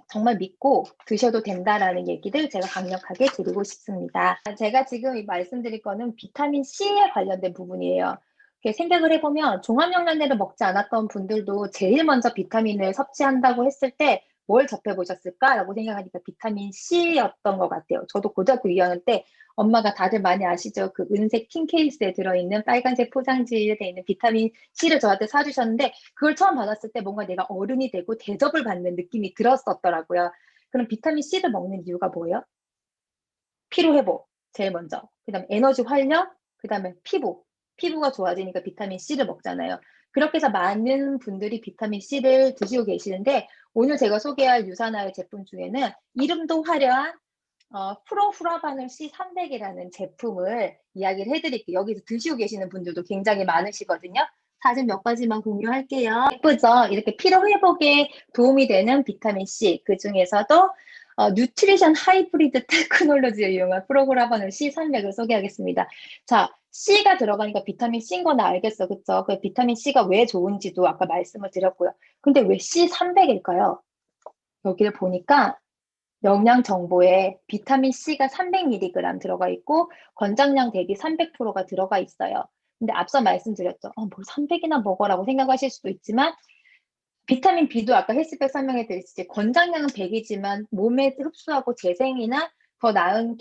정말 믿고 드셔도 된다라는 얘기를 제가 강력하게 드리고 싶습니다. 제가 지금 말씀드릴 거는 비타민 C에 관련된 부분이에요. 생각을 해보면 종합영양제를 먹지 않았던 분들도 제일 먼저 비타민을 섭취한다고 했을 때 뭘 접해보셨을까라고 생각하니까 비타민 C였던 것 같아요. 저도 고등학교 2학년 때 엄마가 다들 많이 아시죠? 그 은색 tin 케이스에 들어있는 빨간색 포장지에 돼 있는 비타민 C를 저한테 사주셨는데 그걸 처음 받았을 때 뭔가 내가 어른이 되고 대접을 받는 느낌이 들었었더라고요. 그럼 비타민 C를 먹는 이유가 뭐예요? 피로 회복, 제일 먼저. 그 다음에 에너지 활력, 그 다음에 피부가 좋아지니까 비타민 C를 먹잖아요. 그렇게 해서 많은 분들이 비타민 C를 드시고 계시는데 오늘 제가 소개할 유산화의 제품 중에는 이름도 화려한 프로후라바놀 C300이라는 제품을 이야기를 해드릴게요. 여기서 드시고 계시는 분들도 굉장히 많으시거든요. 사진 몇 가지만 공유할게요. 예쁘죠? 이렇게 피로 회복에 도움이 되는 비타민 C, 그 중에서도 뉴트리션 하이브리드 테크놀로지를 이용한 프로후라바놀 C300을 소개하겠습니다. 자, C가 들어가니까 비타민 C인 건 알겠어. 그쵸? 그 비타민 C가 왜 좋은지도 아까 말씀을 드렸고요. 근데 왜 C300일까요? 여기를 보니까 영양 정보에 비타민 C가 300mg 들어가 있고 권장량 대비 300%가 들어가 있어요. 근데 앞서 말씀드렸죠. 뭘 300이나 먹어라고 생각하실 수도 있지만 비타민 B도 아까 헬스백 설명해 드렸듯이 권장량은 100이지만 몸에 흡수하고 재생이나 더 나은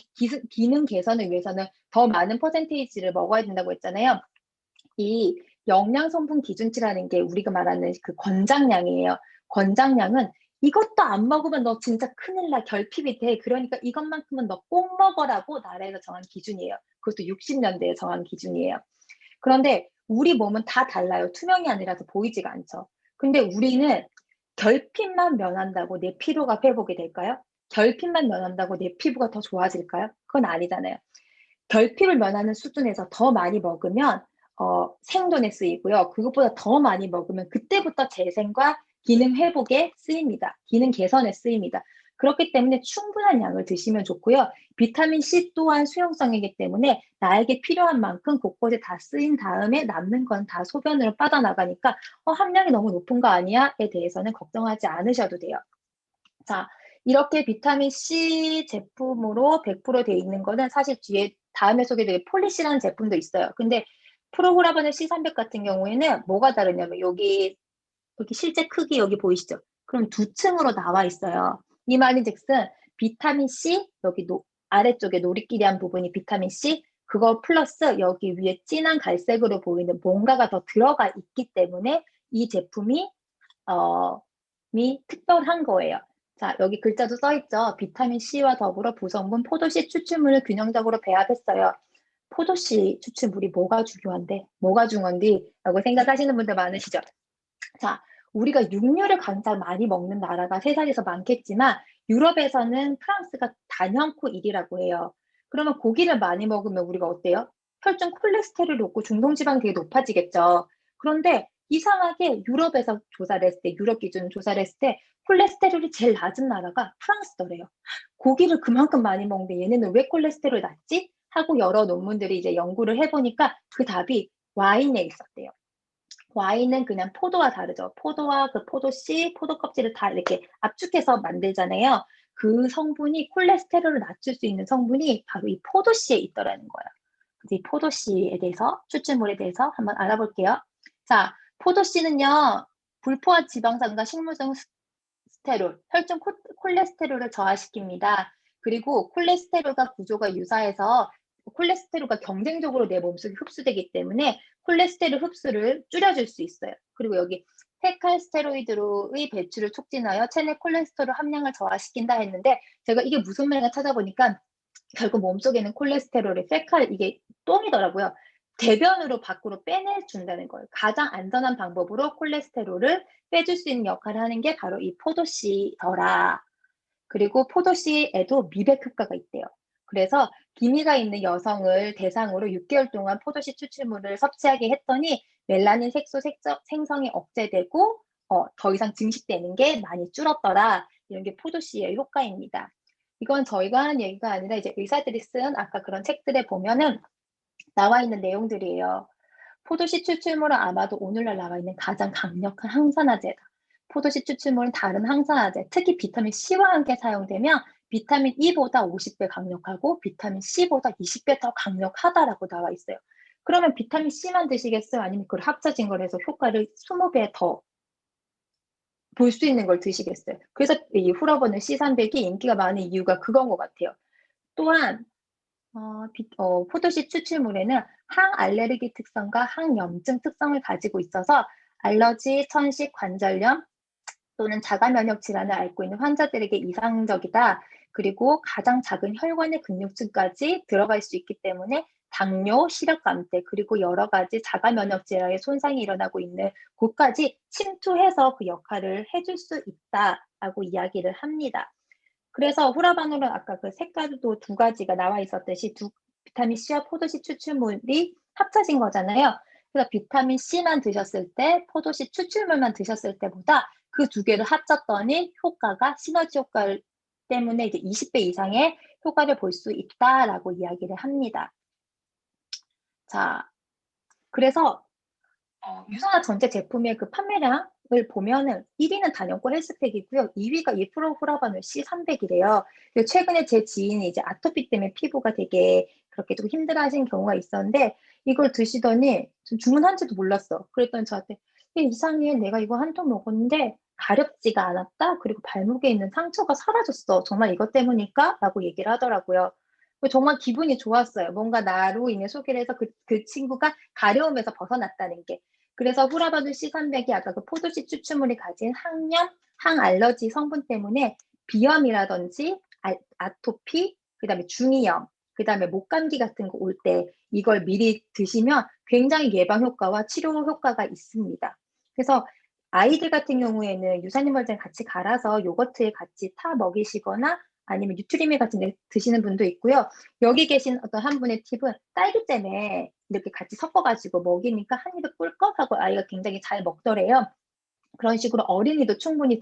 기능 개선을 위해서는 더 많은 퍼센테이지를 먹어야 된다고 했잖아요. 이 영양 성분 기준치라는 게 우리가 말하는 그 권장량이에요. 권장량은 이것도 안 먹으면 너 진짜 큰일 나, 결핍이 돼. 그러니까 이것만큼은 너 꼭 먹어라고 나라에서 정한 기준이에요. 그것도 60년대에 정한 기준이에요. 그런데 우리 몸은 다 달라요. 투명이 아니라서 보이지가 않죠. 근데 우리는 결핍만 면한다고 내 피로가 회복이 될까요? 결핍만 면한다고 내 피부가 더 좋아질까요? 그건 아니잖아요. 결핍을 면하는 수준에서 더 많이 먹으면 생존에 쓰이고요. 그것보다 더 많이 먹으면 그때부터 재생과 기능 회복에 쓰입니다. 기능 개선에 쓰입니다. 그렇기 때문에 충분한 양을 드시면 좋고요. 비타민 C 또한 수용성이기 때문에 나에게 필요한 만큼 곳곳에 다 쓰인 다음에 남는 건 다 소변으로 빠져나가니까 함량이 너무 높은 거 아니야?에 대해서는 걱정하지 않으셔도 돼요. 자, 이렇게 비타민 C 제품으로 100% 돼 있는 거는 사실 뒤에 다음에 소개드릴 폴리시라는 제품도 있어요. 근데 프로후라바늘 C300 같은 경우에는 뭐가 다르냐면 여기 실제 크기 여기 보이시죠? 그럼 두 층으로 나와 있어요. 이 말인즉슨 비타민 C 여기 아래쪽에 노리끼리한 부분이 비타민 C 그거 플러스 여기 위에 진한 갈색으로 보이는 뭔가가 더 들어가 있기 때문에 이 제품이 특별한 거예요. 자, 여기 글자도 써있죠. 비타민 C와 더불어 부성분 포도씨 추출물을 균형적으로 배합했어요. 포도씨 추출물이 뭐가 중요한데? 뭐가 중요한데? 라고 생각하시는 분들 많으시죠? 자, 우리가 육류를 가장 많이 먹는 나라가 세상에서 많겠지만 유럽에서는 프랑스가 단연코 1위라고 해요. 그러면 고기를 많이 먹으면 우리가 어때요? 혈중 콜레스테롤이 높고 중성지방이 되게 높아지겠죠. 그런데 이상하게 유럽에서 조사를 했을 때, 유럽 기준 조사를 했을 때 콜레스테롤이 제일 낮은 나라가 프랑스더래요. 고기를 그만큼 많이 먹는데 얘네는 왜 콜레스테롤이 낮지? 하고 여러 논문들이 이제 연구를 해보니까 그 답이 와인에 있었대요. 와인은 그냥 포도와 다르죠. 포도와 그 포도씨, 포도 껍질을 다 이렇게 압축해서 만들잖아요. 그 성분이 콜레스테롤을 낮출 수 있는 성분이 바로 이 포도씨에 있더라는 거예요. 그래서 이 포도씨에 대해서, 추출물에 대해서 한번 알아볼게요. 자, 포도씨는요, 불포화 지방산과 식물성 스테롤, 혈중 콜레스테롤을 저하시킵니다. 그리고 콜레스테롤과 구조가 유사해서 콜레스테롤과 경쟁적으로 내 몸속에 흡수되기 때문에 콜레스테롤 흡수를 줄여줄 수 있어요. 그리고 여기 페칼스테로이드의 배출을 촉진하여 체내 콜레스테롤 함량을 저하시킨다 했는데 제가 이게 무슨 말인가 찾아보니까 결국 몸속에는 콜레스테롤이 이게 똥이더라고요. 대변으로 밖으로 빼내준다는 거예요. 가장 안전한 방법으로 콜레스테롤을 빼줄 수 있는 역할을 하는 게 바로 이 포도씨더라. 그리고 포도씨에도 미백 효과가 있대요. 그래서 기미가 있는 여성을 대상으로 6개월 동안 포도씨 추출물을 섭취하게 했더니 멜라닌 색소 생성이 억제되고 더 이상 증식되는 게 많이 줄었더라. 이런 게 포도씨의 효과입니다. 이건 저희가 하는 얘기가 아니라 이제 의사들이 쓴 아까 그런 책들에 보면은 나와 있는 내용들이에요. 포도씨 추출물은 아마도 오늘날 나와 있는 가장 강력한 항산화제다. 포도씨 추출물은 다른 항산화제, 특히 비타민 C와 함께 사용되면 비타민 E보다 50배 강력하고 비타민 C보다 20배 더 강력하다라고 나와 있어요. 그러면 비타민 C만 드시겠어요? 아니면 그걸 합쳐진 걸 해서 효과를 20배 더 볼 수 있는 걸 드시겠어요? 그래서 이 후라버는 C300이 인기가 많은 이유가 그건 것 같아요. 또한 포도씨 추출물에는 항알레르기 특성과 항염증 특성을 가지고 있어서 알러지, 천식, 관절염 또는 자가 면역 질환을 앓고 있는 환자들에게 이상적이다. 그리고 가장 작은 혈관의 근육층까지 들어갈 수 있기 때문에 당뇨, 시력감퇴, 그리고 여러 가지 자가 면역 질환의 손상이 일어나고 있는 곳까지 침투해서 그 역할을 해줄 수 있다라고 이야기를 합니다. 그래서 후라바놀은 아까 그 색깔도 두 가지가 나와 있었듯이 비타민 C와 포도씨 추출물이 합쳐진 거잖아요. 그래서 비타민 C만 드셨을 때, 포도씨 추출물만 드셨을 때보다 그 두 개를 합쳤더니 효과가 시너지 효과 때문에 이제 20배 이상의 효과를 볼 수 있다라고 이야기를 합니다. 자, 그래서 유성화 전체 제품의 그 판매량을 보면은 1위는 단연코 헬스팩이고요. 2위가 2% 후라바놀 C300이래요. 최근에 제 지인이 이제 아토피 때문에 피부가 되게 그렇게 좀 힘들어하신 경우가 있었는데 이걸 드시더니 주문한지도 몰랐어. 그랬더니 저한테 이상해. 내가 이거 한 통 먹었는데 가렵지가 않았다. 그리고 발목에 있는 상처가 사라졌어. 정말 이것 때문일까? 라고 얘기를 하더라고요. 정말 기분이 좋았어요. 뭔가 나로 인해 소개를 해서 그 친구가 가려움에서 벗어났다는 게. 그래서 후라바놀 C300이 아까 그 포도씨 추출물이 가진 항염, 항알러지 성분 때문에 비염이라든지 아토피, 그 다음에 중이염, 그 다음에 목감기 같은 거 올 때 이걸 미리 드시면 굉장히 예방 효과와 치료 효과가 있습니다. 그래서 아이들 같은 경우에는 유산균물질 같이 갈아서 요거트에 같이 타 먹이시거나 아니면 뉴트리밀 같은 데 드시는 분도 있고요. 여기 계신 어떤 한 분의 팁은 딸기잼에 이렇게 같이 섞어가지고 먹이니까 한 입에 꿀꺽 하고 아이가 굉장히 잘 먹더래요. 그런 식으로 어린이도 충분히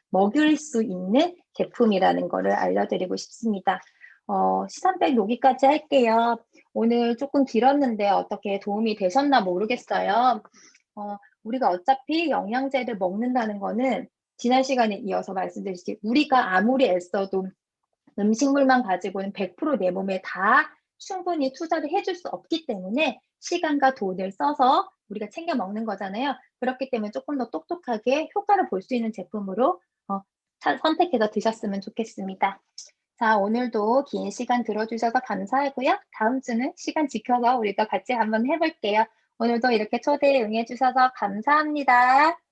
먹일 수 있는 제품이라는 거를 알려드리고 싶습니다. C300 여기까지 할게요. 오늘 조금 길었는데 어떻게 도움이 되셨나 모르겠어요. 우리가 어차피 영양제를 먹는다는 거는 지난 시간에 이어서 말씀드렸듯이 우리가 아무리 애써도 음식물만 가지고는 100% 내 몸에 다 충분히 투자를 해줄 수 없기 때문에 시간과 돈을 써서 우리가 챙겨 먹는 거잖아요. 그렇기 때문에 조금 더 똑똑하게 효과를 볼 수 있는 제품으로 선택해서 드셨으면 좋겠습니다. 자, 오늘도 긴 시간 들어주셔서 감사하고요. 다음 주는 시간 지켜서 우리가 같이 한번 해볼게요. 오늘도 이렇게 초대에 응해주셔서 감사합니다.